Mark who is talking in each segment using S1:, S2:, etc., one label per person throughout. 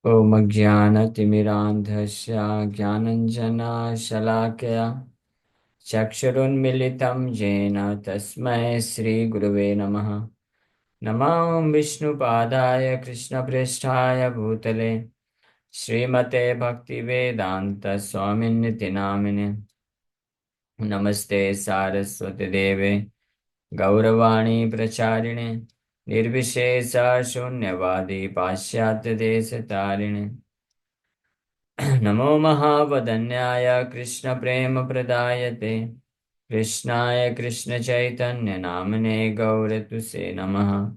S1: ॐ अज्ञानतिमिरान्धस्य ज्ञानञ्जनशलाकया चक्षुरुन्मिलितं येन तस्मै श्रीगुरवे नमः। नमो विष्णुपादाय कृष्णप्रेष्ठाय भूतले श्रीमते भक्तिवेदान्तस्वामिन्निति नामिने। नमस्ते सारस्वतीदेवे गौरवाणी प्रचारिणे निर्विशेषशून्यवादी पाश्चात्यदेशतारिणे। नमो महावदन्याय कृष्णप्रेमप्रदायते कृष्णाय कृष्णचैतन्यनामने गौरतुसे नमः।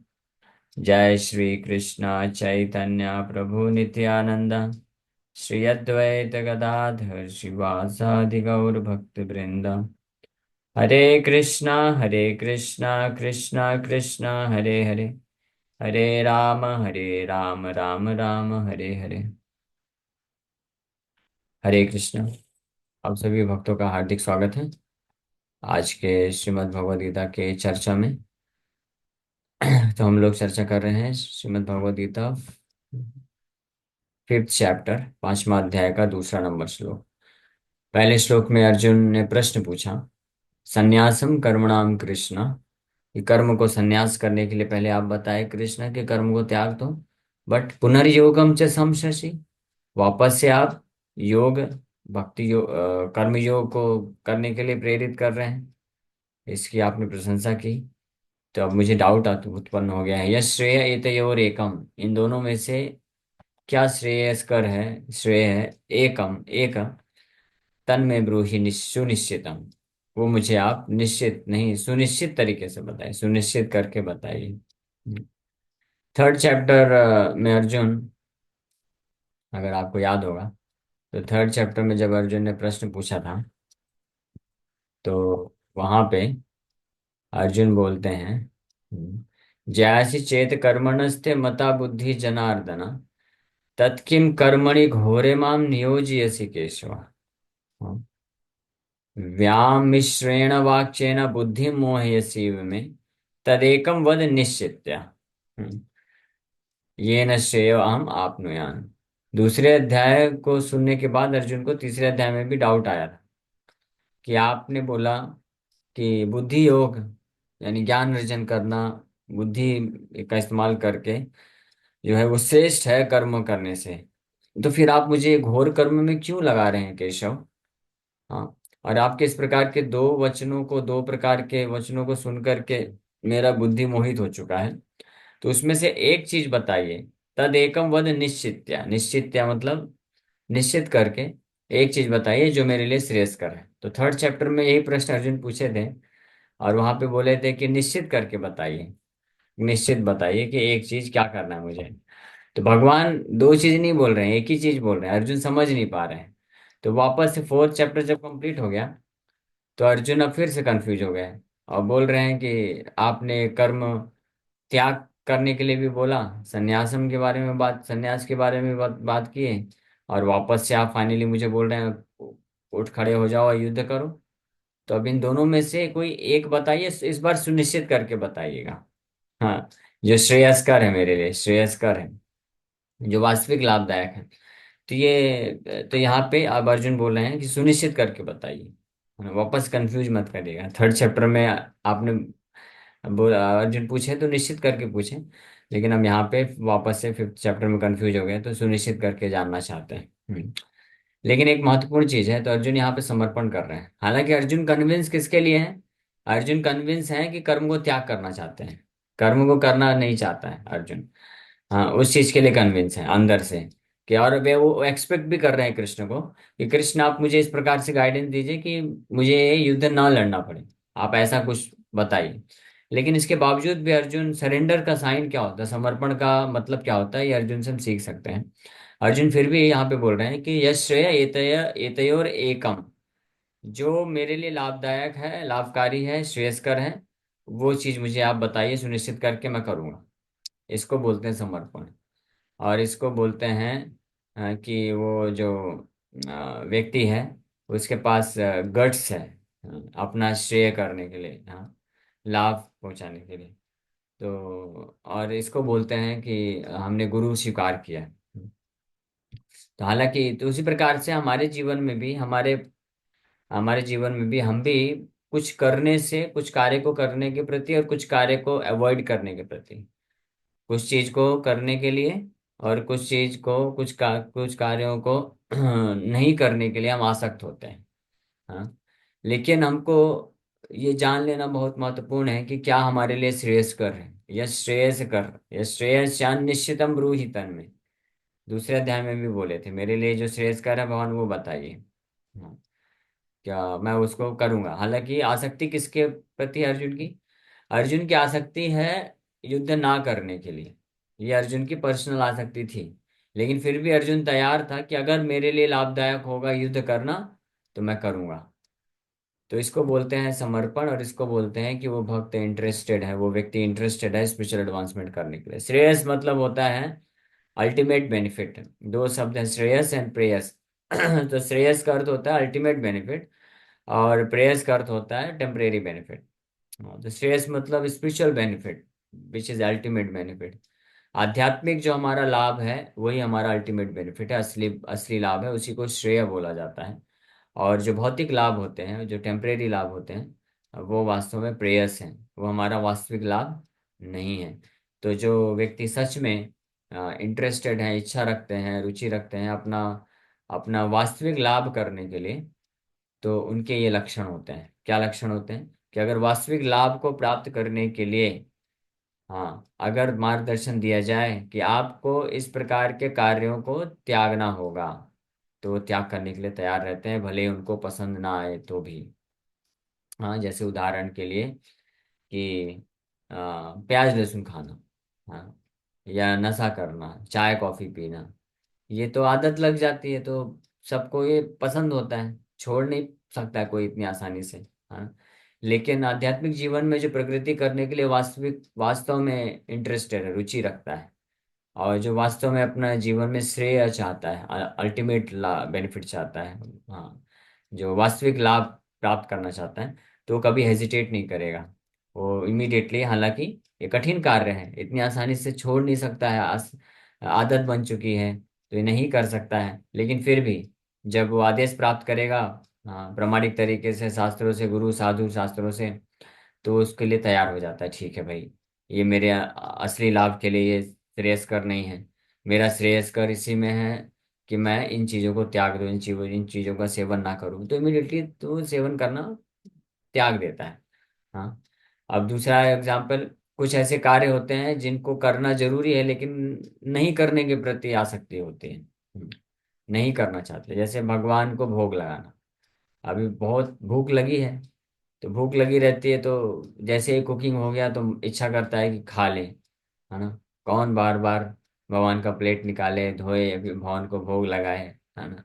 S1: जय श्री कृष्ण चैतन्य प्रभु नित्यानंद श्री अद्वैत गदाधर शिवासादि गौर भक्त वृंद। हरे कृष्णा कृष्णा कृष्णा हरे हरे, हरे राम राम राम हरे हरे। हरे कृष्ण। आप सभी भक्तों का हार्दिक स्वागत है आज के श्रीमद् भगवद गीता के चर्चा में। तो हम लोग चर्चा कर रहे हैं श्रीमद् भगवद गीता 5th चैप्टर, 5वां अध्याय का दूसरा नंबर श्लोक। पहले श्लोक में अर्जुन ने प्रश्न पूछा, संन्यासम कर्मणाम कृष्ण, कि कर्म को संन्यास करने के लिए पहले आप बताए कृष्ण कि कर्म को त्याग दो, बट पुनर्योगम च संशसि, वापस से आप योग भक्ति योग कर्म योग को करने के लिए प्रेरित कर रहे हैं। इसकी आपने प्रशंसा की। तो अब मुझे डाउट उत्पन्न हो गया है, यह श्रेय एतयोर एकम, इन दोनों में से क्या श्रेयस्कर है, श्रेय है एकम एक, तन में ब्रूहि सुनिश्चितम, वो मुझे आप निश्चित नहीं सुनिश्चित तरीके से बताइए, सुनिश्चित करके बताइए। 3rd चैप्टर में अर्जुन, अगर आपको याद होगा, तो 3rd चैप्टर में जब अर्जुन ने प्रश्न पूछा था, तो वहां पे अर्जुन बोलते हैं, जयासि चेत कर्मणस्ते मता बुद्धि जनार्दन, तत्किं कर्मणि घोरे माम नियोजयसि केशव। हाँ। व्यामिश्रेण वाक्येन बुद्धिं मोहयसीव मे, तदेकं वद निश्चित्य। येन श्रेयो अहम आपनुयान। दूसरे अध्याय को सुनने के बाद अर्जुन को तीसरे अध्याय में भी डाउट आया था कि आपने बोला कि बुद्धि योग यानी ज्ञान अर्जन करना, बुद्धि का इस्तेमाल करके जो है वो श्रेष्ठ है कर्म करने से। तो फिर आप मुझे घोर कर्म में क्यों लगा रहे हैं केशव? हाँ। और आपके इस प्रकार के दो प्रकार के वचनों को सुन करके मेरा बुद्धि मोहित हो चुका है। तो उसमें से एक चीज बताइए, तद एकम वद निश्चित्या, निश्चित्या मतलब निश्चित करके एक चीज बताइए जो मेरे लिए श्रेयस्कर है। तो 3rd चैप्टर में यही प्रश्न अर्जुन पूछे थे, और वहां पे बोले थे कि निश्चित करके बताइए, निश्चित बताइए कि एक चीज क्या करना है मुझे। तो भगवान दो चीज नहीं बोल रहे हैं, एक ही चीज बोल रहे हैं, अर्जुन समझ नहीं पा रहे हैं। तो वापस से 4th चैप्टर जब कंप्लीट हो गया, तो अर्जुन अब फिर से कंफ्यूज हो गए और बोल रहे हैं कि आपने कर्म त्याग करने के लिए भी बोला, संन्यासम के बारे में बात, संन्यास के बारे में बात किए, और वापस से आप फाइनली मुझे बोल रहे हैं उठ खड़े हो जाओ और युद्ध करो। तो अब इन दोनों में से कोई एक बताइए, इस बार सुनिश्चित करके बताइएगा। हाँ, जो श्रेयस्कर है, मेरे लिए श्रेयस्कर है, जो वास्तविक लाभदायक है। तो यहाँ पे अब अर्जुन बोल रहे हैं कि सुनिश्चित करके बताइए, वापस कंफ्यूज मत करिएगा। 3rd चैप्टर में आपने अर्जुन पूछे तो निश्चित करके पूछे, लेकिन हम यहाँ पे वापस से 5th चैप्टर में कंफ्यूज हो गए, तो सुनिश्चित करके जानना चाहते हैं। लेकिन एक महत्वपूर्ण चीज है, तो अर्जुन यहाँ पे समर्पण कर रहे हैं। हालांकि अर्जुन कन्विंस किसके लिए है? अर्जुन कन्विंस है कि कर्म को त्याग करना चाहते हैं, कर्म को करना नहीं चाहता है अर्जुन। हाँ, उस चीज के लिए कन्विंस है अंदर से, कि और वे वो एक्सपेक्ट भी कर रहे हैं कृष्ण को, कि कृष्ण आप मुझे इस प्रकार से गाइडेंस दीजिए कि मुझे युद्ध ना लड़ना पड़े, आप ऐसा कुछ बताइए। लेकिन इसके बावजूद भी अर्जुन, सरेंडर का साइन क्या होता है, समर्पण का मतलब क्या होता है, ये अर्जुन से हम सीख सकते हैं। अर्जुन फिर भी यहाँ पे बोल रहे हैं कि यश श्रेय एतयोर एकम, जो मेरे लिए लाभदायक है, लाभकारी है, श्रेयस्कर है, वो चीज मुझे आप बताइए, सुनिश्चित करके मैं करूंगा। इसको बोलते हैं समर्पण। और इसको बोलते हैं कि वो जो व्यक्ति है, उसके पास गट्स है अपना श्रेय करने के लिए, हाँ, लाभ पहुंचाने के लिए। तो और इसको बोलते हैं कि हमने गुरु स्वीकार किया है। तो हालांकि तो उसी प्रकार से हमारे जीवन में भी हमारे हमारे जीवन में भी हम भी कुछ करने से, कुछ कार्य को करने के प्रति और कुछ कार्य को अवॉइड करने के प्रति, कुछ चीज को करने के लिए और कुछ चीज को कुछ कार्यों को नहीं करने के लिए हम आसक्त होते हैं। हाँ, लेकिन हमको ये जान लेना बहुत महत्वपूर्ण है कि क्या हमारे लिए श्रेयस्कर है या श्रेयस्कर या श्रेयस्यान निश्चितम ब्रूहि तन्मे। दूसरे अध्याय में भी बोले थे मेरे लिए जो श्रेयस्कर है भगवान वो बताइए। हाँ, क्या मैं उसको करूंगा। हालांकि आसक्ति किसके प्रति है अर्जुन की? अर्जुन की आसक्ति है युद्ध ना करने के लिए। ये अर्जुन की पर्सनल आसक्ति थी। लेकिन फिर भी अर्जुन तैयार था कि अगर मेरे लिए लाभदायक होगा युद्ध करना तो मैं करूंगा। तो इसको बोलते हैं समर्पण, और इसको बोलते हैं कि वो भक्त इंटरेस्टेड है, वो व्यक्ति इंटरेस्टेड है स्पिरिचुअल एडवांसमेंट करने के लिए। श्रेयस मतलब होता है अल्टीमेट बेनिफिट। दो शब्द है, श्रेयस एंड प्रेयस। तो श्रेयस का अर्थ होता है अल्टीमेट बेनिफिट, और प्रेयस का अर्थ होता है टेम्परेरी बेनिफिट। तो श्रेयस मतलब spiritual benefit which is ultimate benefit. आध्यात्मिक जो हमारा लाभ है वही हमारा अल्टीमेट बेनिफिट है, असली असली लाभ है, उसी को श्रेय बोला जाता है। और जो भौतिक लाभ होते हैं, जो टेम्परेरी लाभ होते हैं, वो वास्तव में प्रेयस हैं, वो हमारा वास्तविक लाभ नहीं है। तो जो व्यक्ति सच में इंटरेस्टेड है, इच्छा रखते हैं, रुचि रखते हैं अपना अपना वास्तविक लाभ करने के लिए, तो उनके ये लक्षण होते हैं। क्या लक्षण होते हैं? कि अगर वास्तविक लाभ को प्राप्त करने के लिए, हाँ, अगर मार्गदर्शन दिया जाए कि आपको इस प्रकार के कार्यों को त्यागना होगा, तो वो त्याग करने के लिए तैयार रहते हैं, भले ही उनको पसंद ना आए तो भी। हाँ, जैसे उदाहरण के लिए कि प्याज लहसुन खाना, हाँ, या नशा करना, चाय कॉफी पीना, ये तो आदत लग जाती है, तो सबको ये पसंद होता है, छोड़ नहीं सकता है कोई इतनी आसानी से। हाँ, लेकिन आध्यात्मिक जीवन में जो प्रकृति करने के लिए वास्तव में इंटरेस्टेड है, रुचि रखता है, और जो वास्तव में अपना जीवन में श्रेय चाहता है, अल्टीमेट बेनिफिट चाहता है, हाँ, जो वास्तविक लाभ प्राप्त करना चाहता है, तो वो कभी हेजिटेट नहीं करेगा। वो इमीडिएटली, हालांकि ये कठिन कार्य है, इतनी आसानी से छोड़ नहीं सकता है, आदत बन चुकी है तो ये नहीं कर सकता है, लेकिन फिर भी जब वो आदेश प्राप्त करेगा, हाँ, प्रामाणिक तरीके से, शास्त्रों से, गुरु साधु शास्त्रों से, तो उसके लिए तैयार हो जाता है। ठीक है भाई, ये मेरे असली लाभ के लिए ये श्रेयस्कर नहीं है। मेरा श्रेयस्कर इसी में है कि मैं इन चीज़ों को त्याग दूं, इन चीज़ों का सेवन ना करूं, तो इमीडिएटली तो सेवन करना त्याग देता है। हाँ, अब दूसरा एग्जाम्पल, कुछ ऐसे कार्य होते हैं जिनको करना जरूरी है लेकिन नहीं करने के प्रति आसक्ति होती है। नहीं करना चाहते, जैसे भगवान को भोग लगाना। अभी बहुत भूख लगी है, तो भूख लगी रहती है, तो जैसे ही कुकिंग हो गया तो इच्छा करता है कि खा ले, है ना। कौन बार बार भगवान का प्लेट निकाले, धोए, अभी भगवान को भोग लगाए, है ना।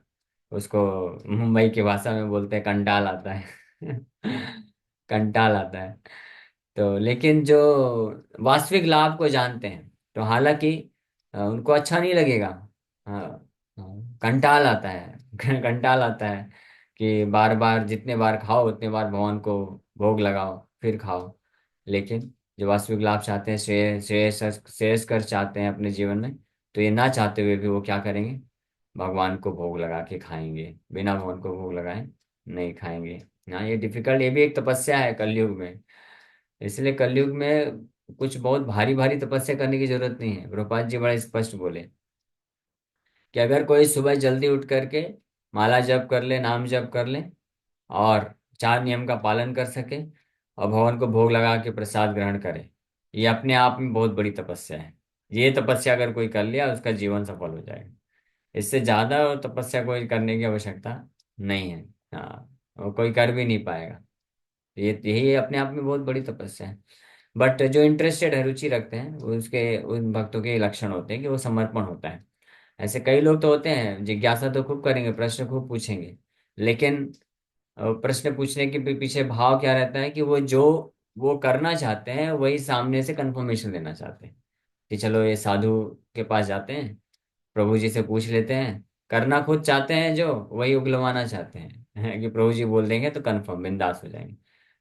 S1: उसको मुंबई की भाषा में बोलते हैं कंटाल आता है। कंटाल आता है। तो लेकिन जो वास्तविक लाभ को जानते हैं, तो हालांकि उनको अच्छा नहीं लगेगा। हाँ, कंटाल आता है। कंटाल आता है कि बार बार, जितने बार खाओ उतने बार भगवान को भोग लगाओ फिर खाओ। लेकिन जो वास्तविक लाभ चाहते हैं, श्रेयस्कर चाहते हैं अपने जीवन में, तो ये ना चाहते हुए भी वो क्या करेंगे? भगवान को भोग लगा के खाएंगे, बिना भगवान को भोग लगाए नहीं खाएंगे। हाँ, ये डिफिकल्ट, ये भी एक तपस्या है कलयुग में। इसलिए कलयुग में कुछ बहुत भारी भारी तपस्या करने की जरूरत नहीं है। प्रभुपाद जी बड़ा स्पष्ट बोले कि अगर कोई सुबह जल्दी उठ करके माला जप कर ले, नाम जप कर ले, और चार नियम का पालन कर सके, और भगवान को भोग लगा के प्रसाद ग्रहण करे, ये अपने आप में बहुत बड़ी तपस्या है। ये तपस्या अगर कोई कर लिया उसका जीवन सफल हो जाएगा। इससे ज्यादा तपस्या कोई करने की आवश्यकता नहीं है। हाँ, वो कोई कर भी नहीं पाएगा। ये यही अपने आप में बहुत बड़ी तपस्या है। बट जो इंटरेस्टेड है, रुचि रखते हैं, उसके उन भक्तों के लक्षण होते हैं कि वो समर्पण होता है। ऐसे कई लोग तो होते हैं, जिज्ञासा तो खूब करेंगे, प्रश्न खूब पूछेंगे, लेकिन प्रश्न पूछने के पीछे भाव क्या रहता है कि वो जो वो करना चाहते हैं वही सामने से कंफर्मेशन लेना चाहते हैं। कि चलो ये साधु के पास जाते हैं, प्रभु जी से पूछ लेते हैं, करना खुद चाहते हैं, जो वही उगलवाना चाहते हैं। कि प्रभु जी बोल देंगे तो कंफर्म बिंदास हो जाएंगे,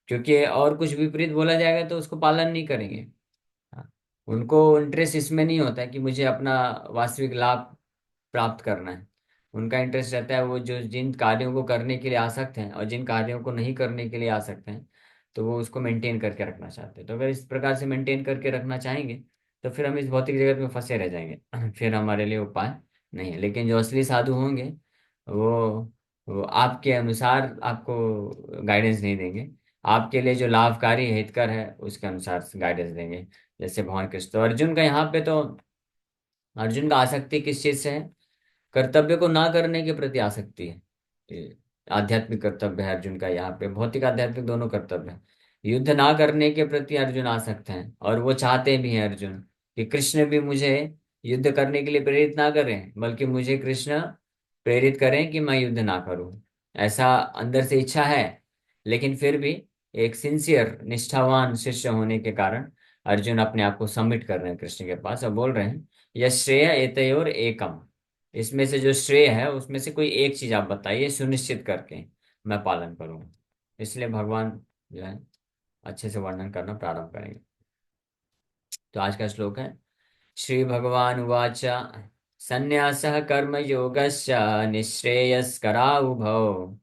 S1: क्योंकि और कुछ विपरीत बोला जाएगा तो उसको पालन नहीं करेंगे। हाँ, उनको इंटरेस्ट इसमें नहीं होता है कि मुझे अपना वास्तविक लाभ प्राप्त करना है। उनका इंटरेस्ट रहता है वो जो जिन कार्यों को करने के लिए आसक्त हैं और जिन कार्यों को नहीं करने के लिए आसक्त हैं, तो वो उसको मेंटेन करके रखना चाहते हैं। तो अगर इस प्रकार से मेंटेन करके रखना चाहेंगे तो फिर हम इस भौतिक जगत में फंसे रह जाएंगे। फिर हमारे लिए उपाय नहीं है। लेकिन जो असली साधु होंगे वो वो आपके अनुसार आपको गाइडेंस नहीं देंगे, आपके लिए जो लाभकारी हितकर है उसके अनुसार गाइडेंस देंगे। जैसे भगवान कृष्ण, तो अर्जुन का यहाँ पे तो अर्जुन का आसक्ति किस चीज से है? कर्तव्य को ना करने के प्रति आसक्ति है। ये आध्यात्मिक कर्तव्य है अर्जुन का, यहाँ पे भौतिक आध्यात्मिक दोनों कर्तव्य है। युद्ध ना करने के प्रति अर्जुन आसक्त हैं और वो चाहते भी हैं अर्जुन कि कृष्ण भी मुझे युद्ध करने के लिए प्रेरित ना करें, बल्कि मुझे कृष्ण प्रेरित करें कि मैं युद्ध ना करूं। ऐसा अंदर से इच्छा है, लेकिन फिर भी एक सिंसियर निष्ठावान शिष्य होने के कारण अर्जुन अपने आप को सबमिट कर रहे हैं कृष्ण के पास और बोल रहे हैं यह श्रेय एतयोर एकम, इसमें से जो श्रेय है उसमें से कोई एक चीज आप बताइए सुनिश्चित करके मैं पालन करूंगा। इसलिए भगवान जो है अच्छे से वर्णन करना प्रारंभ करेंगे। तो आज का श्लोक है, श्री भगवान उवाच संन्यासः कर्म योगस्य निःश्रेयस्करा उभौ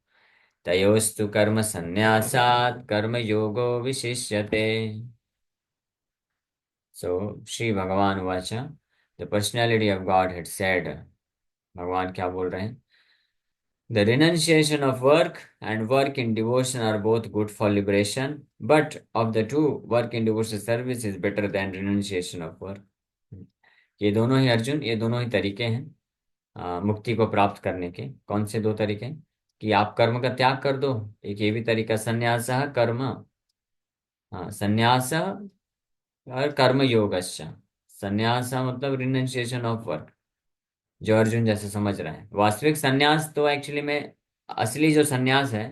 S1: तयोस्तु कर्म संन्यासात् कर्म योगो विशिष्यते। सो श्री भगवान उवाच, the personality of God had said, भगवान क्या बोल रहे हैं? The renunciation of work and work in devotion are both good for liberation, but of the two, work in devotion service is better than renunciation of work. ये दोनों ही अर्जुन, ये दोनों ही तरीके हैं मुक्ति को प्राप्त करने के। कौन से दो तरीके हैं? कि आप कर्म का त्याग कर दो, एक ये भी तरीका संन्यास कर्म, हाँ संन्यास और कर्म योगस्य। संन्यास मतलब रिनंसिएशन ऑफ वर्क, जो अर्जुन जैसे समझ रहे हैं। वास्तविक संन्यास तो एक्चुअली में असली जो संन्यास है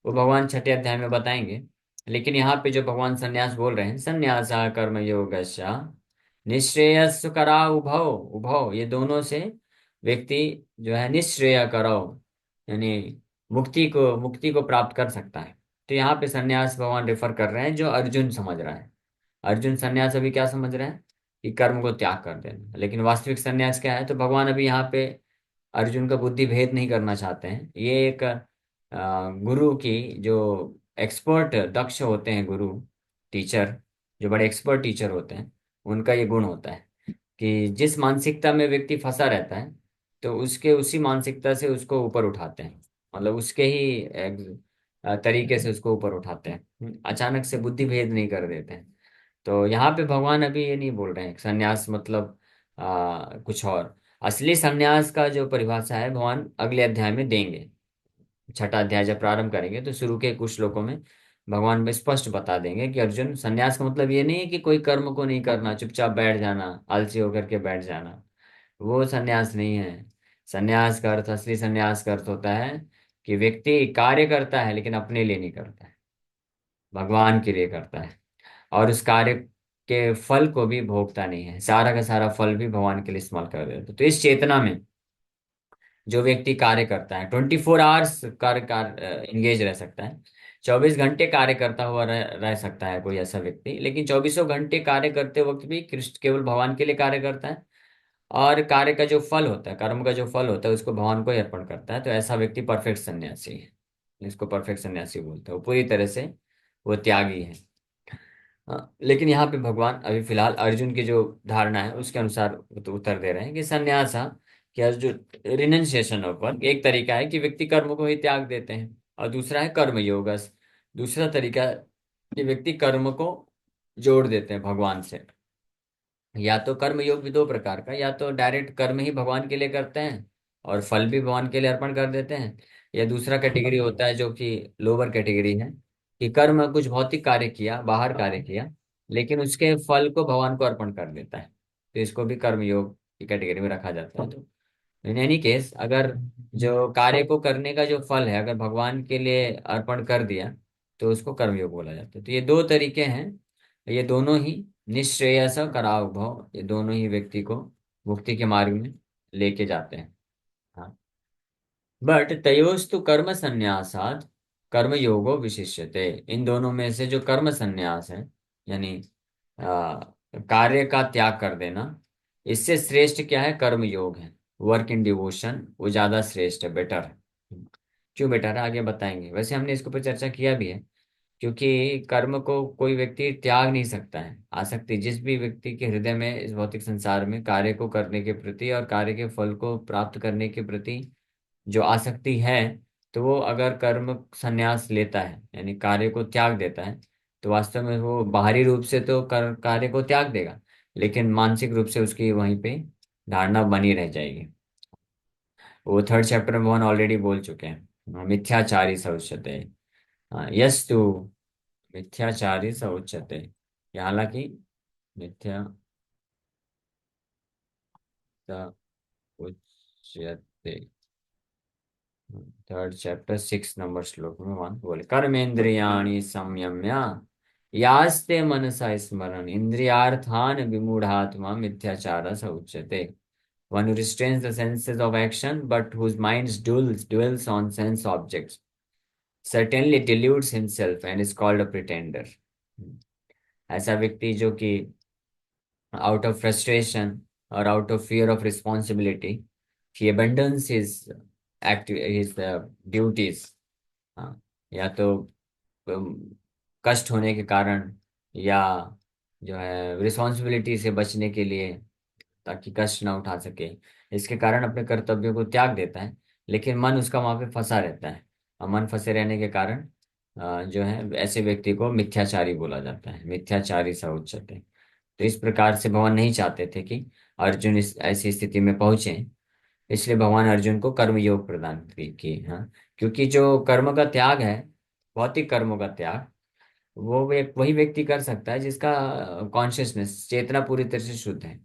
S1: वो भगवान छठे अध्याय में बताएंगे। लेकिन यहाँ पे जो भगवान संन्यास बोल रहे हैं, संन्यास कर्म योगस्य निःश्रेयस करा उभौ, उभौ ये दोनों से व्यक्ति जो है निःश्रेय करो, यानी मुक्ति को प्राप्त कर सकता है। तो यहाँ पे संन्यास भगवान रेफर कर रहे हैं जो अर्जुन समझ रहा है। अर्जुन संन्यास अभी क्या समझ रहे हैं? कि कर्म को त्याग कर देना। लेकिन वास्तविक संन्यास क्या है? तो भगवान अभी यहाँ पे अर्जुन का बुद्धि भेद नहीं करना चाहते हैं। ये एक गुरु की जो एक्सपर्ट दक्ष होते हैं, गुरु टीचर जो बड़े एक्सपर्ट टीचर होते हैं, उनका ये गुण होता है कि जिस मानसिकता में व्यक्ति फंसा रहता है तो उसके उसी मानसिकता से उसको ऊपर उठाते हैं। मतलब उसके ही तरीके से उसको ऊपर उठाते हैं, अचानक से बुद्धि भेद नहीं कर देते हैं। तो यहाँ पे भगवान अभी ये नहीं बोल रहे हैं संन्यास मतलब कुछ और। असली संन्यास का जो परिभाषा है भगवान अगले अध्याय में देंगे। छठा अध्याय जब प्रारंभ करेंगे तो शुरू के कुछ श्लोकों में भगवान में स्पष्ट बता देंगे कि अर्जुन संन्यास का मतलब ये नहीं है कि कोई कर्म को नहीं करना, चुपचाप बैठ जाना, आलसी होकर के बैठ जाना। वो संन्यास नहीं है। संन्यास का अर्थ, असली संन्यास का अर्थ होता है कि व्यक्ति कार्य करता है लेकिन अपने लिए नहीं करता है, भगवान के लिए करता है। और उस कार्य के फल को भी भोगता नहीं है, सारा का सारा फल भी भगवान के लिए इस्तेमाल कर देता है। तो इस चेतना में जो व्यक्ति कार्य करता है 24 आवर्स कार्य इंगेज रह सकता है, 24 घंटे कार्य करता हुआ रह सकता है कोई ऐसा व्यक्ति, लेकिन चौबीसों घंटे कार्य करते वक्त भी कृष्ण केवल भगवान के लिए कार्य करता है और कार्य का जो फल होता है, कर्म का जो फल होता है उसको भगवान को ही अर्पण करता है। तो ऐसा व्यक्ति परफेक्ट सन्यासी है। इसको परफेक्ट सन्यासी बोलते हैं, वो पूरी तरह से वो त्यागी है। हाँ, लेकिन यहाँ पे भगवान अभी फिलहाल अर्जुन की जो धारणा है उसके अनुसार उत्तर दे रहे हैं कि संन्यास, कि अर्जुन रिनंसिएशन ऑफ वर्क एक तरीका है कि व्यक्ति कर्म को ही त्याग देते हैं, और दूसरा है कर्म योगस, दूसरा तरीका है कि व्यक्ति कर्म को जोड़ देते हैं भगवान से। या तो कर्म योग भी दो प्रकार का, या तो डायरेक्ट कर्म ही भगवान के लिए करते हैं और फल भी भगवान के लिए अर्पण कर देते हैं, या दूसरा कैटेगरी होता है जो कि लोअर कैटेगरी है, कि कर्म कुछ भौतिक कार्य किया, बाहर कार्य किया, लेकिन उसके फल को भगवान को अर्पण कर देता है। तो इसको भी कर्म योग की कैटेगरी में रखा जाता है। तो इन एनी केस, अगर जो कार्य को करने का जो फल है अगर भगवान के लिए अर्पण कर दिया तो उसको कर्मयोग बोला जाता है। तो ये दो तरीके हैं, ये दोनों ही निश्रेयस कराव भव, ये दोनों ही व्यक्ति को मुक्ति के मार्ग में लेके जाते हैं। हाँ, बट तयोस्तु कर्म संन्यासाद कर्म योगो विशिष्यते, इन दोनों में से जो कर्म संन्यास है, यानी कार्य का त्याग कर देना, इससे श्रेष्ठ क्या है? कर्म योग है। वर्क इन डिवोशन वो ज़्यादा श्रेष्ठ है, बेटर है। क्यों बेटर है आगे बताएंगे। वैसे हमने इसके ऊपर चर्चा किया भी है, क्योंकि कर्म को कोई व्यक्ति त्याग नहीं सकता है। आसक्ति जिस भी व्यक्ति के हृदय में इस भौतिक संसार में कार्य को करने के प्रति और कार्य के फल को प्राप्त करने के प्रति जो आसक्ति है, तो वो अगर कर्म संन्यास लेता है यानी कार्य को त्याग देता है, तो वास्तव में वो बाहरी रूप से तो कार्य को त्याग देगा, लेकिन मानसिक रूप से उसकी वहीं पे धारणा बनी रह जाएगी। वो थर्ड चैप्टर में भगवान ऑलरेडी बोल चुके हैं, मिथ्याचारी स उच्यते। यस टू मिथ्याचारी स उच्यते। ये हालांकि मिथ्या स उच्यते, थर्ड चैप्टर 6 नंबर श्लोक में वन बोले, कर्मेंद्रियाणि संयम्य यास्ते मनसा स्मरण इंद्रियार्थान विमूढ़ात्मा मिथ्याचार स उच्यते। One who restrains the senses of action but whose mind dwells on sense objects certainly deludes himself and is called a pretender। ऐसा व्यक्ति जो कि out of frustration or out of fear of responsibility he abandons his duties। हाँ, या तो अम, कष्ट होने के कारण, या जो है रिस्पॉन्सिबिलिटी से बचने के लिए, ताकि कष्ट ना उठा सके, इसके कारण अपने कर्तव्यों को त्याग देता है, लेकिन मन उसका वहां पे फंसा रहता है। और मन फंसे रहने के कारण जो है ऐसे व्यक्ति को मिथ्याचारी बोला जाता है, मिथ्याचारी सा उच्चते। तो इस प्रकार से भगवान नहीं चाहते थे कि अर्जुन इस ऐसी स्थिति में पहुंचे, इसलिए भगवान अर्जुन को कर्म योग प्रदान की। हाँ, क्योंकि जो कर्म का त्याग है, भौतिक कर्मों का त्याग, वो वही व्यक्ति कर सकता है जिसका कॉन्शियसनेस, चेतना पूरी तरह से शुद्ध है।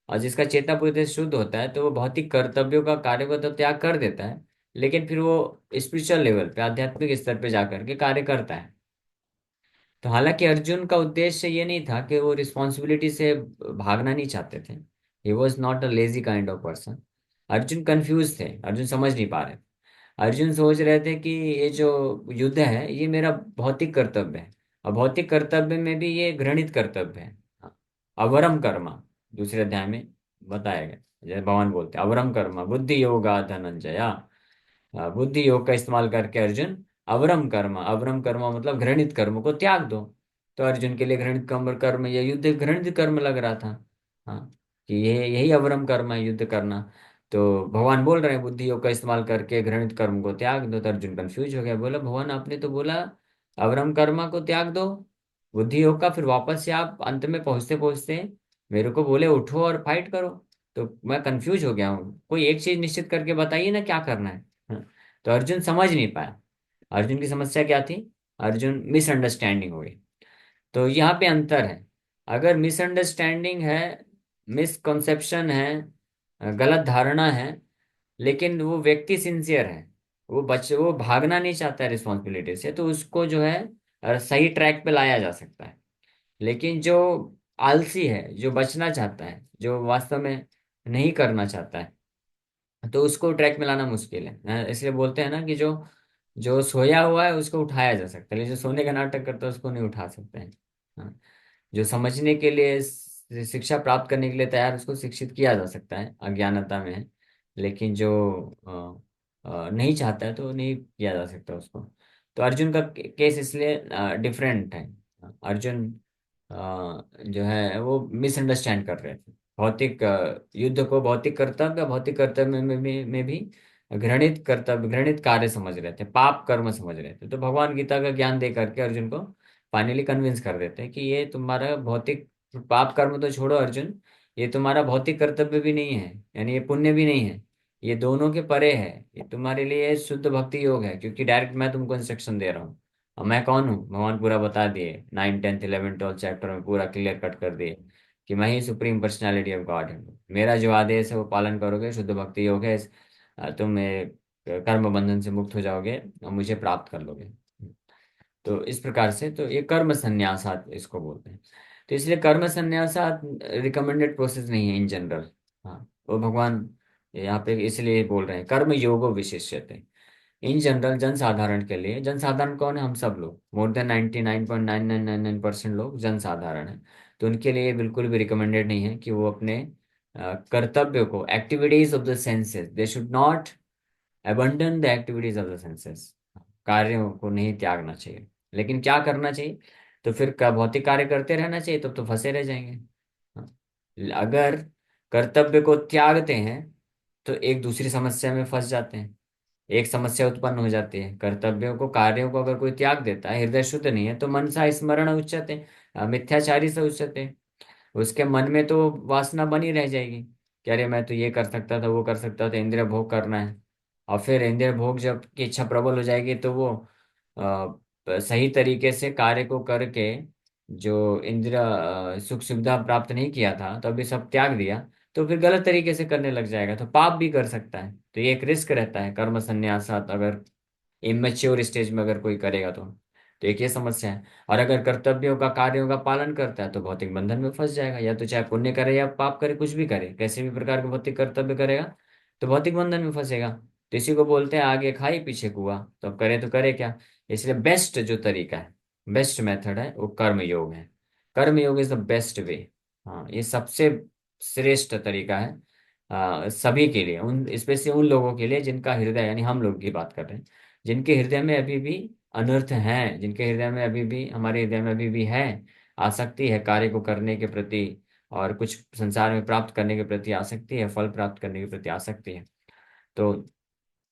S1: और जिसका चेतना पूरी तरह से शुद्ध होता है, तो वो भौतिक कर्तव्यों का, कार्य को तो त्याग कर देता है, लेकिन फिर वो स्पिरिचुअल लेवल पे, आध्यात्मिक स्तर पे जाकर के कार्य करता है। तो हालांकि अर्जुन का उद्देश्य ये नहीं था कि वो रिस्पॉन्सिबिलिटी से भागना नहीं चाहते थे। He was not a lazy kind of person. Arjun confuse थे, अर्जुन समझ नहीं पा रहे थे। अर्जुन सोच रहे थे कि ये जो युद्ध है ये मेरा भौतिक कर्तव्य है, और भौतिक कर्तव्य में भी ये घृणित कर्तव्य है। हाँ, अवरम कर्मा दूसरे अध्याय में बताया गया। जैसे भगवान बोलते हैं अवरम कर्मा बुद्धि योगा धनंजया। बुद्धि योग का इस्तेमाल करके अर्जुन अवरम कर्म, अवरम कर्म मतलब घृणित कर्म को त्याग दो। तो अर्जुन के लिए घृणित कर्म कर्म या युद्ध घृणित कर्म लग रहा था। हाँ, कि ये यही अवरम कर्म है, युद्ध करना। तो भगवान बोल रहे हैं बुद्धि योग का इस्तेमाल करके घृणित कर्म को त्याग दो। तो अर्जुन कंफ्यूज हो गया, बोला भगवान आपने तो बोला अवरम कर्म को त्याग दो बुद्धि योग का, फिर वापस से आप अंत में पहुंचते पहुंचते मेरे को बोले उठो और फाइट करो। तो मैं कंफ्यूज हो गया हूँ, कोई एक चीज निश्चित करके बताइए ना क्या करना है। हाँ, तो अर्जुन समझ नहीं पाया। अर्जुन की समस्या क्या थी, अर्जुन मिसअंडरस्टैंडिंग हो गई। तो यहाँ पे अंतर है। अगर मिसअंडरस्टैंडिंग है, मिसकॉन्सेप्शन है, गलत धारणा है, लेकिन वो व्यक्ति सिंसियर है, वो भागना नहीं चाहता है रिस्पॉन्सिबिलिटी से, तो उसको जो है सही ट्रैक पे लाया जा सकता है। लेकिन जो आलसी है, जो बचना चाहता है, जो वास्तव में नहीं करना चाहता है, तो उसको ट्रैक में लाना मुश्किल है। इसलिए बोलते हैं ना कि जो जो सोया हुआ है उसको उठाया जा सकता है, लेकिन जो सोने का नाटक करता है उसको नहीं उठा सकते हैं। हाँ, जो समझने के लिए शिक्षा प्राप्त करने के लिए तैयार, उसको शिक्षित किया जा सकता है, अज्ञानता में है। लेकिन जो नहीं चाहता है तो नहीं किया जा सकता उसको। तो अर्जुन का केस इसलिए डिफरेंट है। अर्जुन अ, जो है वो मिसअंडरस्टैंड कर रहे थे भौतिक युद्ध को, भौतिक कर्तव्य में भी घृणित कर्तव्य, घृणित कार्य समझ रहे थे, पाप कर्म समझ रहे थे। तो भगवान गीता का ज्ञान दे करके अर्जुन को फाइनली कन्विंस कर देते हैं कि ये तुम्हारा भौतिक, पाप कर्म तो छोड़ो अर्जुन, ये तुम्हारा भौतिक कर्तव्य भी नहीं है, यानी ये पुण्य भी नहीं है, ये दोनों के परे है। ये तुम्हारे लिए शुद्ध भक्ति योग है, क्योंकि डायरेक्ट मैं तुमको इंस्ट्रक्शन दे रहा हूँ। और मैं कौन हूँ, भगवान पूरा बता दिए, 9, 10, 11, 12 चैप्टर में पूरा क्लियर कट कर दिए कि मैं ही सुप्रीम पर्सनालिटी ऑफ गॉड हूँ। मेरा जो आदेश है वो पालन करोगे, शुद्ध भक्ति योग है, तुम कर्म बंधन से मुक्त हो जाओगे और मुझे प्राप्त कर लोगे। तो इस प्रकार से तो ये कर्म संन्यासात इसको बोलते हैं। तो इसलिए कर्म संन्यासात रिकमेंडेड प्रोसेस नहीं है इन जनरल। हाँ, वो भगवान यहाँ पे इसलिए बोल रहे हैं कर्म योगो विशिष्यते। इन जनरल जनसाधारण के लिए, जनसाधारण कौन है, हम सब लोग, मोर देन 99.9999% लोग जनसाधारण है। तो उनके लिए बिल्कुल भी रिकमेंडेड नहीं है कि वो अपने कर्तव्य को, activities of the senses, they should not abandon the activities of the senses. कार्यों को नहीं त्यागना चाहिए। लेकिन क्या करना चाहिए? तो फिर भौतिक कार्य करते रहना चाहिए, तब तो फंसे रह जाएंगे। हाँ। अगर कर्तव्य को त्यागते हैं तो एक दूसरी समस्या में फंस जाते हैं। एक समस्या उत्पन्न हो जाती है, कर्तव्यों को, कार्यों को अगर कोई त्याग देता है, हृदय शुद्ध नहीं है, तो मनसा स्मरण उच्यते, मिथ्याचारी से उच्यते। उसके मन में तो वासना बनी रह जाएगी कि अरे मैं तो ये कर सकता था, वो कर सकता था, इंद्रिय भोग करना है। और फिर इंद्रिय भोग जब की इच्छा प्रबल हो जाएगी तो वो सही तरीके से कार्य को करके, जो इंद्रिय सुख सुविधा प्राप्त नहीं किया था तो अभी सब त्याग दिया, तो फिर गलत तरीके से करने लग जाएगा, तो पाप भी कर सकता है। तो ये एक रिस्क रहता है कर्म संन्यासात, अगर इमेच्योर स्टेज में अगर कोई करेगा तो एक ये समस्या है। और अगर कर्तव्यों का, कार्यों का पालन करता है तो भौतिक बंधन में फंस जाएगा, या तो चाहे पुण्य करे या पाप करे, कुछ भी करे, कैसे भी प्रकार के भौतिक कर्तव्य करेगा तो भौतिक बंधन में फंसेगा। तो इसी को बोलते हैं आगे खाई पीछे कुआ। तो अब करे तो करे क्या? इसलिए बेस्ट जो तरीका है, बेस्ट मेथड है, वो कर्म योग है। कर्म योग इज द बेस्ट वे। हाँ, ये सबसे श्रेष्ठ तरीका है सभी के लिए, उन स्पेशली उन लोगों के लिए जिनका हृदय, यानी हम लोग की बात कर रहे हैं, जिनके हृदय में अभी भी अनर्थ है, जिनके हृदय में अभी भी, हमारे हृदय में अभी भी है आसक्ति, है कार्य को करने के प्रति, और कुछ संसार में प्राप्त करने के प्रति आसक्ति है, फल प्राप्त करने के प्रति आसक्ति है। तो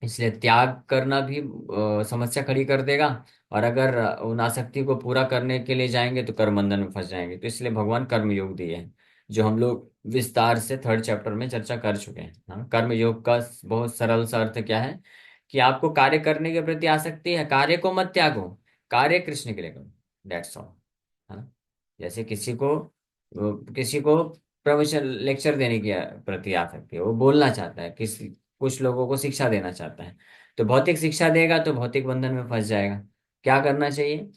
S1: इसलिए त्याग करना भी समस्या खड़ी कर देगा। और अगर उन आसक्ति को पूरा करने के लिए जाएंगे तो कर्म बंधन में फंस जाएंगे। तो इसलिए भगवान कर्म योग दिए हैं, जो हम लोग विस्तार से थर्ड चैप्टर में चर्चा कर चुके हैं। हाँ, कर्म योग का बहुत सरल सा अर्थ क्या है कि आपको कार्य करने के प्रति आसक्ति है, कार्य को मत त्यागो, कार्य कृष्ण के लिए करो, दैट्स ऑल। हाँ, जैसे किसी को प्रवचन लेक्चर देने की प्रति आसक्ति है, वो बोलना चाहता है, किसी कुछ लोगों को शिक्षा देना चाहता है, तो भौतिक शिक्षा देगा तो भौतिक बंधन में फंस जाएगा। क्या करना चाहिए?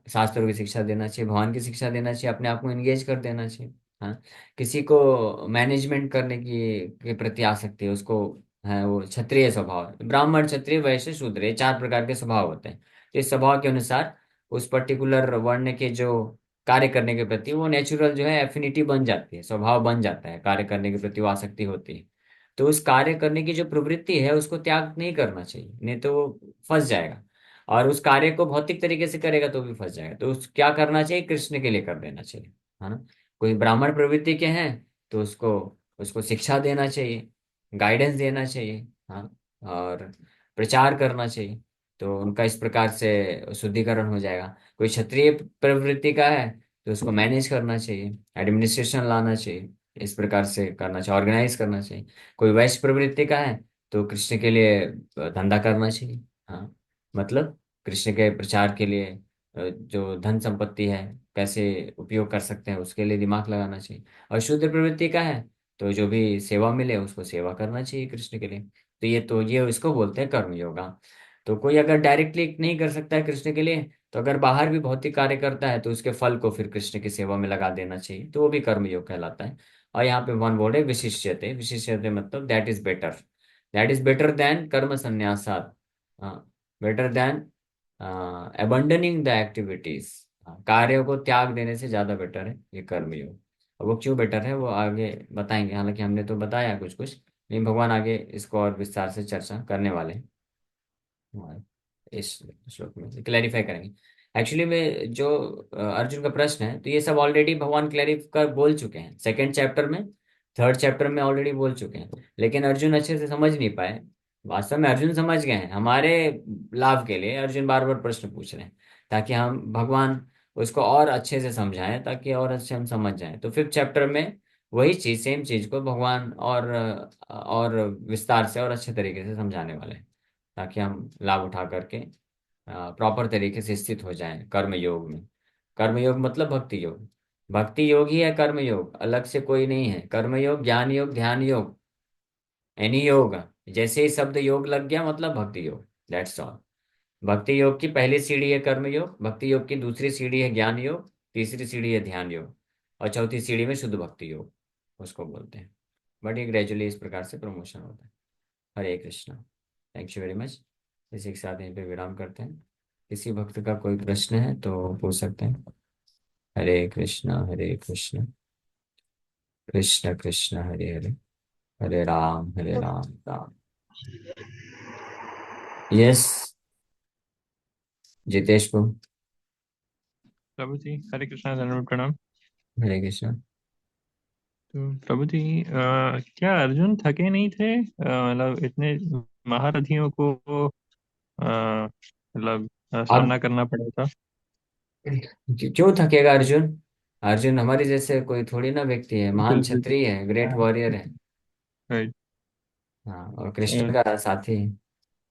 S1: शास्त्रों की शिक्षा देना चाहिए, भगवान की शिक्षा देना चाहिए, अपने आप को एंगेज कर देना चाहिए। हाँ, किसी को मैनेजमेंट करने की के प्रति आसक्ति है, उसको है वो क्षत्रिय स्वभाव, ब्राह्मण क्षत्रिय वैश्य शूद्र, ये चार प्रकार के स्वभाव होते हैं। तो इस स्वभाव के अनुसार उस पर्टिकुलर वर्ण के जो कार्य करने के प्रति वो नेचुरल जो है एफिनिटी बन जाती है, स्वभाव बन जाता है, कार्य करने के प्रति वो आसक्ति होती है। तो उस कार्य करने की जो प्रवृत्ति है उसको त्याग नहीं करना चाहिए, नहीं तो वो फंस जाएगा। और उस कार्य को भौतिक तरीके से करेगा तो भी फंस जाएगा। तो उस क्या करना चाहिए? कृष्ण के लिए कर देना चाहिए, है ना। कोई ब्राह्मण प्रवृत्ति के हैं तो उसको उसको शिक्षा देना चाहिए, गाइडेंस देना चाहिए। हाँ, और प्रचार करना चाहिए, तो उनका इस प्रकार से शुद्धिकरण हो जाएगा। कोई क्षत्रिय प्रवृत्ति का है तो उसको मैनेज करना चाहिए, एडमिनिस्ट्रेशन लाना चाहिए, इस प्रकार से करना चाहिए, ऑर्गेनाइज करना चाहिए। कोई वैश्य प्रवृत्ति का है तो कृष्ण के लिए धंधा करना चाहिए। हाँ, मतलब कृष्ण के प्रचार के लिए जो धन संपत्ति है कैसे उपयोग कर सकते हैं उसके लिए दिमाग लगाना चाहिए। और शुद्ध प्रवृत्ति का है तो जो भी सेवा मिले उसको सेवा करना चाहिए कृष्ण के लिए। तो ये इसको बोलते हैं कर्म योगा। तो कोई अगर डायरेक्टली नहीं कर सकता है कृष्ण के लिए, तो अगर बाहर भी भौतिक कार्य करता है तो उसके फल को फिर कृष्ण की सेवा में लगा देना चाहिए, तो वो भी कर्म योग कहलाता है। और यहाँ पे भगवान बोले विशिष्यते, विशिष्यते मतलब दैट इज बेटर देन कर्म संन्यासात। हाँ, बेटर देन अबंडनिंग द एक्टिविटीज। कार्यों को त्याग देने से ज्यादा बेटर है ये कर्मयोग। और वो क्यों बेटर है वो आगे बताएंगे, हालांकि हमने तो बताया कुछ कुछ, लेकिन भगवान आगे इसको और विस्तार से चर्चा करने वाले हैं। हाँ, इस श्लोक में क्लैरिफाई करेंगे। एक्चुअली में जो अर्जुन का प्रश्न है तो ये सब ऑलरेडी भगवान क्लैरिफाई कर बोल चुके हैं सेकंड चैप्टर में, थर्ड चैप्टर में ऑलरेडी बोल चुके हैं, लेकिन अर्जुन अच्छे से समझ नहीं पाए। वास्तव में अर्जुन समझ गए हैं, हमारे लाभ के लिए अर्जुन बार बार प्रश्न पूछ रहे हैं, ताकि हम भगवान उसको और अच्छे से समझाएं, ताकि और अच्छे हम समझ जाएं। तो फिफ्थ चैप्टर में वही चीज, सेम चीज को भगवान और विस्तार से और अच्छे तरीके से समझाने वाले हैं, ताकि हम लाभ उठा करके प्रॉपर तरीके से स्थित हो जाएं कर्म योग में। कर्म योग मतलब भक्ति योग, भक्ति योग ही है कर्म योग, अलग से कोई नहीं है। कर्म योग, ज्ञान योग, ध्यान योग, एनी योग, जैसे ही शब्द योग लग गया मतलब भक्ति योग, दैट्स ऑल। भक्ति योग की पहली सीढ़ी है कर्म योग, भक्ति योग की दूसरी सीढ़ी है ज्ञान योग, तीसरी सीढ़ी है ध्यान योग, और चौथी सीढ़ी में शुद्ध भक्ति योग उसको बोलते हैं। बट ये ग्रेजुअली इस प्रकार से प्रमोशन होता है। Hare Krishna. Thank you very much. इसी के साथ यहीं पे विराम करते हैं। किसी भक्त का कोई प्रश्न है तो पूछ सकते हैं। हरे कृष्णा हरे कृष्णा। कृष्ण कृष्ण हरे हरे, हरे राम राम। यस, जितेश को।
S2: प्रभु जी हरे कृष्णा, धन्यवाद, प्रणाम।
S1: हरे कृष्ण।
S2: तो प्रभु जी, क्या अर्जुन थके नहीं थे? मतलब इतने महारथियों को मतलब
S1: अब
S2: सामना करना पड़ा था।
S1: क्यों थकेगा अर्जुन? अर्जुन हमारे जैसे कोई थोड़ी ना व्यक्ति है, महान
S2: बिल्कुल।
S1: क्षत्रिय है, ग्रेट
S2: हाँ,
S1: वॉरियर है।
S2: राइट।
S1: हाँ, और कृष्ण का साथी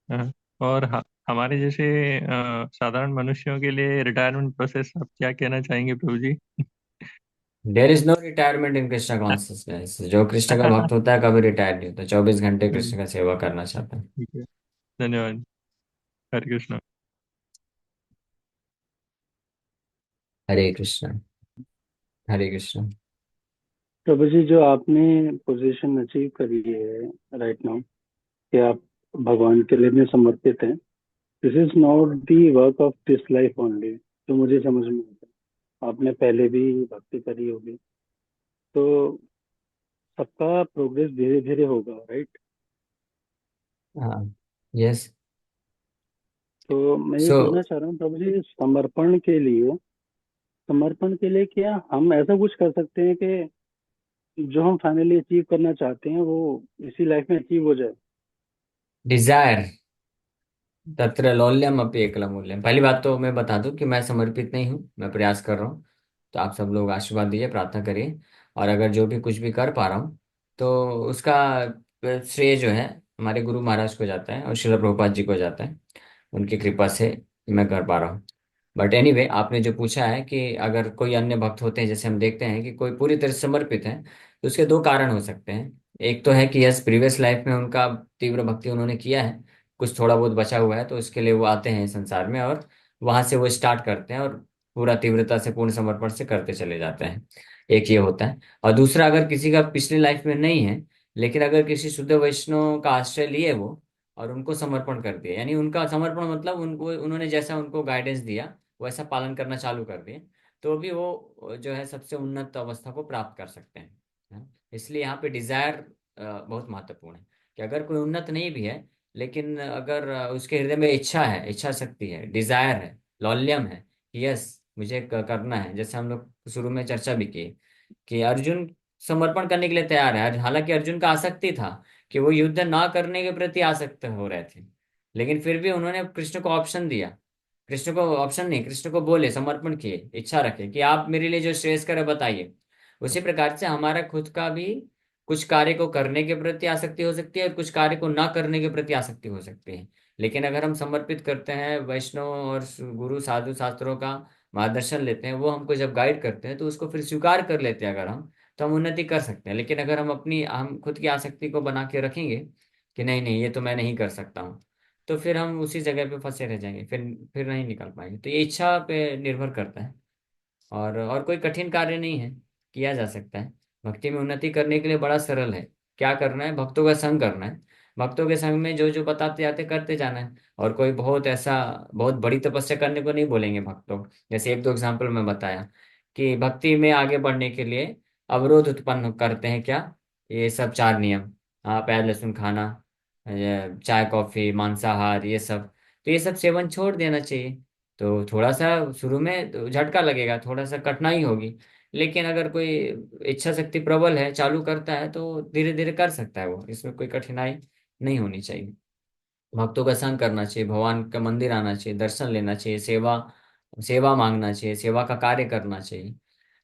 S1: है।
S2: और हमारे जैसे साधारण मनुष्यों के लिए रिटायरमेंट प्रोसेस आप क्या कहना चाहेंगे Prabhu ji?
S1: There is no retirement in Krishna consciousness. जो कृष्ण का भक्त होता है कभी रिटायर नहीं होता, 24 घंटे कृष्ण का सेवा करना चाहता है।
S2: ठीक है, धन्यवाद। हरे कृष्णा।
S1: हरे कृष्ण। हरे कृष्ण।
S3: प्रभु जी, जो आपने पोजीशन अचीव करी है राइट नाउ, कि आप भगवान के लिए में समर्पित हैं, this is not the work of this life only, जो मुझे समझ में आता है। आपने पहले भी भक्ति करी होगी, तो सबका प्रोग्रेस धीरे धीरे होगा, राइट?
S1: हाँ। यस।
S3: तो मैं ये
S1: सो
S3: पूछना चाह रहा हूँ प्रभु जी, समर्पण के लिए क्या हम ऐसा कुछ कर सकते हैं कि जो हम फाइनली अचीव करना चाहते हैं वो इसी लाइफ में अचीव हो जाए?
S1: डिजायर तत्र लौल्यम अपि एकलम मूल्यम। पहली बात तो मैं बता दूं कि मैं समर्पित नहीं हूँ, मैं प्रयास कर रहा हूँ। तो आप सब लोग आशीर्वाद दीजिए, प्रार्थना करिए। और अगर जो भी कुछ भी कर पा रहा हूँ तो उसका श्रेय जो है हमारे गुरु महाराज को जाता है और श्रील प्रभुपाद जी को जाता है। उनकी कृपा से मैं कर पा रहा हूँ। बट एनीवे, आपने जो पूछा है कि अगर कोई अन्य भक्त होते हैं, जैसे हम देखते हैं कि कोई पूरी तरह से समर्पित है, तो उसके दो कारण हो सकते हैं। एक तो है कि यस, प्रीवियस लाइफ में उनका तीव्र भक्ति उन्होंने किया है, कुछ थोड़ा बहुत बचा हुआ है, तो उसके लिए वो आते हैं संसार में और वहां से वो स्टार्ट करते हैं और पूरा तीव्रता से पूर्ण समर्पण से करते चले जाते हैं। एक ये होता है। और दूसरा, अगर किसी का पिछली लाइफ में नहीं है, लेकिन अगर किसी शुद्ध वैष्णव का आश्रय लिए वो और उनको समर्पण कर दिया, यानी उनका समर्पण मतलब उनको उन्होंने जैसा उनको गाइडेंस दिया वैसा पालन करना चालू कर दिए, तो भी वो जो है सबसे उन्नत अवस्था को प्राप्त कर सकते हैं। हाँ? इसलिए यहाँ पे डिजायर बहुत महत्वपूर्ण है। कि अगर कोई उन्नत नहीं भी है, लेकिन अगर उसके हृदय में इच्छा है, इच्छा शक्ति है, डिजायर है, लौल्यम है कि यस मुझे करना है, जैसे हम लोग शुरू में चर्चा भी की कि अर्जुन समर्पण करने के लिए तैयार है। हालांकि अर्जुन का आसक्ति था कि वो युद्ध ना करने के प्रति आसक्त हो रहे थे, लेकिन फिर भी उन्होंने कृष्ण को ऑप्शन दिया। कृष्ण को ऑप्शन नहीं, कृष्ण को बोले, समर्पण किए, इच्छा रखे कि आप मेरे लिए जो श्रेयस्कर है बताइए। उसी प्रकार से हमारा खुद का भी कुछ कार्य को करने के प्रति आसक्ति हो सकती है और कुछ कार्य को ना करने के प्रति आसक्ति हो सकती है। लेकिन अगर हम समर्पित करते हैं, वैष्णव और गुरु साधु शास्त्रों का मार्गदर्शन लेते हैं, वो हमको जब गाइड करते हैं तो उसको फिर स्वीकार कर लेते हैं अगर हम, तो हम उन्नति कर सकते हैं। लेकिन अगर हम खुद की आसक्ति को बना के रखेंगे कि नहीं नहीं ये तो मैं नहीं कर सकता हूँ, तो फिर हम उसी जगह पे फंसे रह जाएंगे, फिर नहीं निकल पाएंगे। तो ये इच्छा पे निर्भर करता है। और कोई कठिन कार्य नहीं है, किया जा सकता है। भक्ति में उन्नति करने के लिए बड़ा सरल है। क्या करना है? भक्तों का संग करना है। भक्तों के संग में जो जो बताते जाते करते जाना है। और कोई बहुत बड़ी तपस्या करने को नहीं बोलेंगे भक्तों। जैसे एक दो एग्जाम्पल मैं बताया कि भक्ति में आगे बढ़ने के लिए अवरोध उत्पन्न करते हैं क्या? ये सब 4 नियम। हाँ, प्याज लहसुन खाना, चाय कॉफी, मांसाहार, ये सब। तो ये सब सेवन छोड़ देना चाहिए। तो थोड़ा सा शुरू में तो झटका लगेगा, थोड़ा सा कठिनाई होगी। लेकिन अगर कोई इच्छा शक्ति प्रबल है, चालू करता है, तो धीरे धीरे कर सकता है वो, इसमें कोई कठिनाई नहीं होनी चाहिए। भक्तों का संग करना चाहिए, भगवान का मंदिर आना चाहिए, दर्शन लेना चाहिए, सेवा सेवा मांगना चाहिए, सेवा का कार्य करना चाहिए।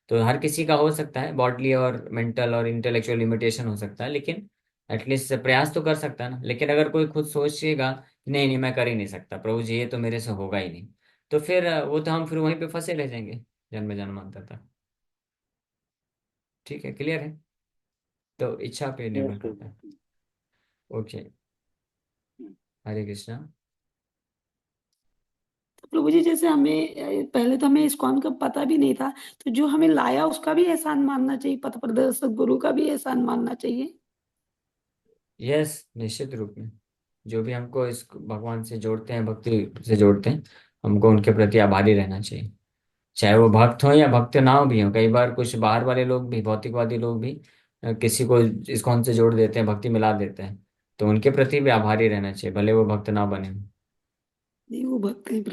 S1: तो हर किसी का हो सकता है, बॉडली और मेंटल और इंटेलेक्चुअल लिमिटेशन हो सकता है, लेकिन एटलीस्ट प्रयास तो कर सकता है ना। लेकिन अगर कोई खुद सोचेगा कि नहीं नहीं मैं कर ही नहीं सकता प्रभु जी, ये तो मेरे से होगा ही नहीं, तो फिर वो तो हम फिर वहीं पे फंसे रह जाएंगे जन्म जन्मांतर तक। ठीक है, क्लियर है? तो इच्छा पे निर्भर
S3: यस
S1: करता है। ओके। हरे कृष्णा।
S4: तो प्रभु जी, जैसे हमें पहले तो हमें इस्कॉन का पता भी नहीं था, तो जो हमें लाया उसका भी एहसान मानना चाहिए, पथ प्रदर्शक गुरु का भी एहसान मानना चाहिए।
S1: यस, निश्चित रूप में। जो भी हमको इस भगवान से जोड़ते हैं, भक्ति से जोड़ते हैं, हमको उनके प्रति आभारी रहना चाहिए। चाहे वो भक्त हो या भक्त ना हो भी हो। कई बार कुछ बाहर वाले लोग भी, भौतिकवादी लोग भी किसी को इस्कॉन से जोड़ देते हैं, भक्ति मिला देते हैं, तो उनके प्रति भी आभारी रहना चाहिए, भले वो भक्त ना बने।
S4: नहीं, वो भक्त हैं।